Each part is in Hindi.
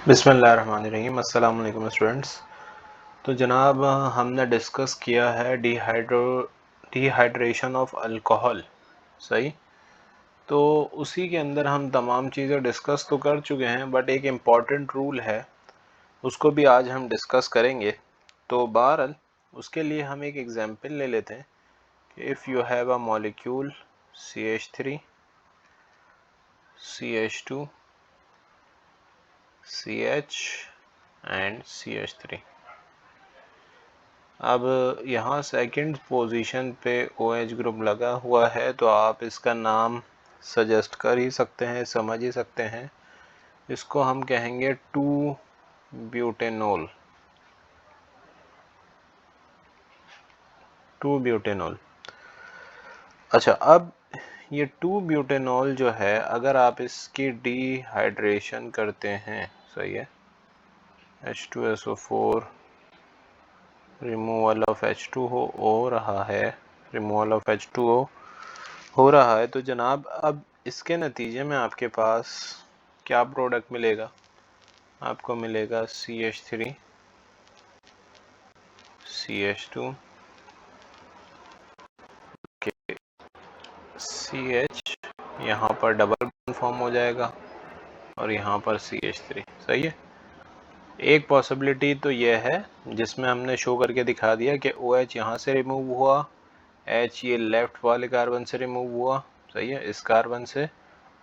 बिस्मिल्लाहिर्रहमानिर्रहीम। अस्सलाम वालेकुम स्टूडेंट्स। तो जनाब हमने डिस्कस किया है डिहाइड्रेशन ऑफ अल्कोहल। सही। तो उसी के अंदर हम तमाम चीज़ें डिस्कस तो कर चुके हैं, बट एक इम्पॉर्टेंट रूल है उसको भी आज हम डिस्कस करेंगे। तो बहरहाल उसके लिए हम एक एग्जांपल ले लेते हैं कि if you have a molecule CH3 CH2 CH and CH3। अब यहाँ सेकंड पोजीशन पे OH ग्रुप लगा हुआ है, तो आप इसका नाम सजेस्ट कर ही सकते हैं, समझ ही सकते हैं। इसको हम कहेंगे 2-ब्यूटेनॉल। 2-ब्यूटेनॉल। अच्छा, अब ये 2-ब्यूटेनॉल जो है, अगर आप इसकी डिहाइड्रेशन करते हैं, सही है, H2SO4 रिमूवल ऑफ H2O हो रहा है, रिमूवल ऑफ H2O हो रहा है, तो जनाब अब इसके नतीजे में आपके पास क्या प्रोडक्ट मिलेगा? आपको मिलेगा CH3 CH2 के CH, यहाँ पर डबल बॉन्ड फॉर्म हो जाएगा और यहाँ पर CH3। सही है। एक पॉसिबिलिटी तो यह है जिसमें हमने शो करके दिखा दिया कि OH यहाँ से रिमूव हुआ, H ये लेफ्ट वाले कार्बन से रिमूव हुआ, सही है, इस कार्बन से,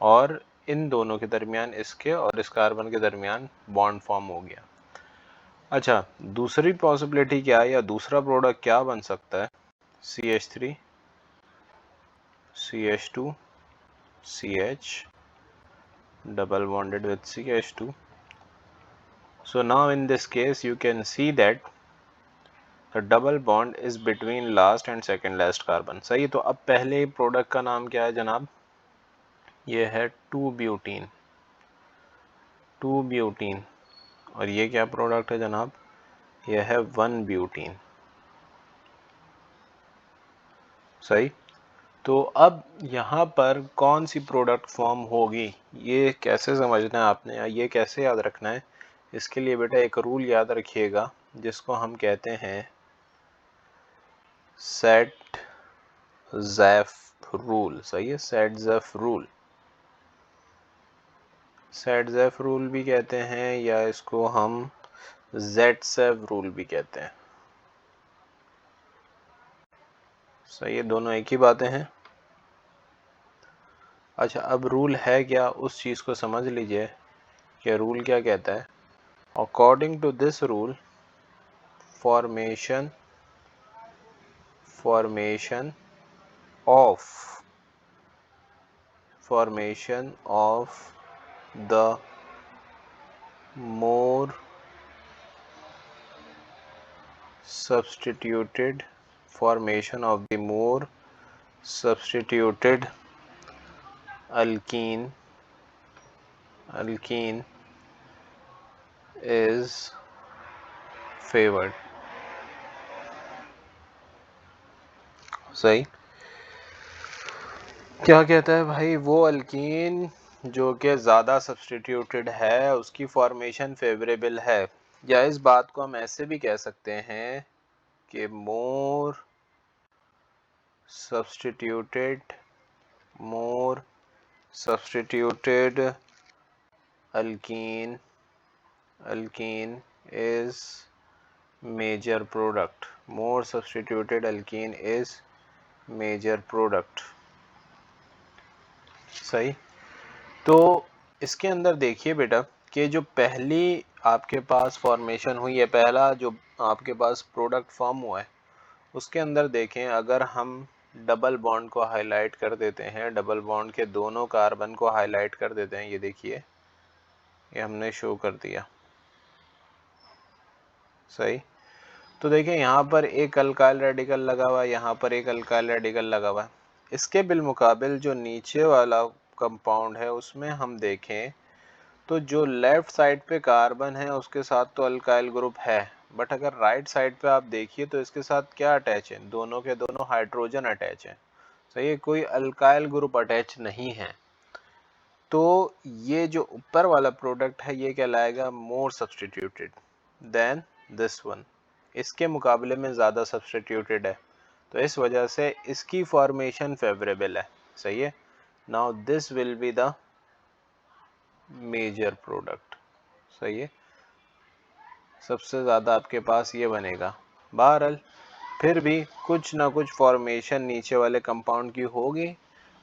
और इन दोनों के दरमियान, इसके और इस कार्बन के दरमियान बॉन्ड फॉर्म हो गया। अच्छा, दूसरी पॉसिबिलिटी क्या है, या दूसरा प्रोडक्ट क्या बन सकता है? CH3 CH2 CH double bonded with CH2. So now in this case you can see that the double bond is between last and second last carbon. सही। तो अब पहले प्रोडक्ट का नाम क्या है जनाब? ये है 2-ब्यूटीन। 2-ब्यूटीन। और ये क्या प्रोडक्ट है जनाब? ये है 1-ब्यूटीन। सही। तो अब यहाँ पर कौन सी प्रोडक्ट फॉर्म होगी, ये कैसे समझना है आपने, या ये कैसे याद रखना है? इसके लिए बेटा एक रूल याद रखिएगा जिसको हम कहते हैं सेट ज़ैफ रूल। सही है, सेट ज़ैफ रूल। सेट ज़ैफ रूल भी कहते हैं, या इसको हम ज़ेड-सेव रूल भी कहते हैं। सही है, दोनों एक ही बातें हैं। अच्छा, अब रूल है क्या, उस चीज़ को समझ लीजिए कि रूल क्या कहता है। According to this rule, formation of the more substituted alkene is favored। सही। क्या कहता है भाई? वो अल्कीन जो कि ज़्यादा सब्सटीट्यूटेड है उसकी फॉर्मेशन फेवरेबल है। या इस बात को हम ऐसे भी कह सकते हैं कि more substituted alkyne is major product। more substituted alkene is major product। सही। तो इसके अंदर देखिए बेटा कि जो पहली आपके पास फॉर्मेशन हुई है, पहला जो आपके पास प्रोडक्ट फॉर्म हुआ है, उसके अंदर देखें, अगर हम डबल बॉन्ड को हाईलाइट कर देते हैं, डबल बॉन्ड के दोनों कार्बन को हाईलाइट कर देते हैं, ये देखिए, ये हमने शो कर दिया। सही। तो देखिए यहाँ पर एक अल्काइल रेडिकल लगा हुआ है, यहाँ पर एक अल्काइल रेडिकल लगा हुआ है। इसके बिलमुकाबिल जो नीचे वाला कंपाउंड है उसमें हम देखें तो जो लेफ्ट साइड पे कार्बन है उसके साथ तो अल्काइल ग्रुप है, बट अगर राइट साइड पे आप देखिए तो इसके साथ क्या अटैच है? दोनों के दोनों हाइड्रोजन अटैच है। सही है, कोई अल्काइल ग्रुप अटैच नहीं है। तो ये जो ऊपर वाला प्रोडक्ट है ये कहलाएगा more substituted than this one, इसके मुकाबले में ज़्यादा सब्सटीट्यूटेड है, तो इस वजह से इसकी फॉर्मेशन फेवरेबल है। सही है। Now this will be the major product. सही है, सबसे ज़्यादा आपके पास ये बनेगा। बहरहाल फिर भी कुछ ना कुछ फॉर्मेशन नीचे वाले कंपाउंड की होगी,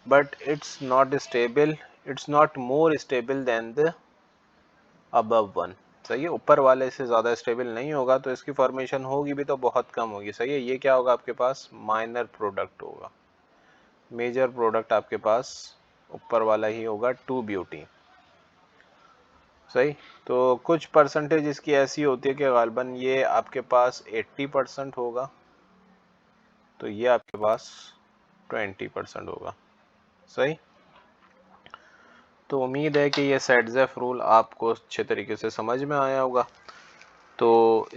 but it's not stable, it's not more stable then the above one. सही है, ऊपर वाले से ज़्यादा स्टेबल नहीं होगा, तो इसकी फॉर्मेशन होगी भी तो बहुत कम होगी। सही है, ये क्या होगा आपके पास, माइनर प्रोडक्ट होगा। मेजर प्रोडक्ट आपके पास ऊपर वाला ही होगा, 2-ब्यूटीन। सही, तो कुछ परसेंटेज इसकी ऐसी होती है कि गालबन ये आपके पास 80% होगा, तो ये आपके पास 20% होगा। सही, तो उम्मीद है कि ये सेट-ज़ेफ रूल आपको अच्छे तरीके से समझ में आया होगा। तो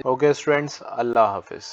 ओके स्टूडेंट्स, अल्लाह हाफिज़।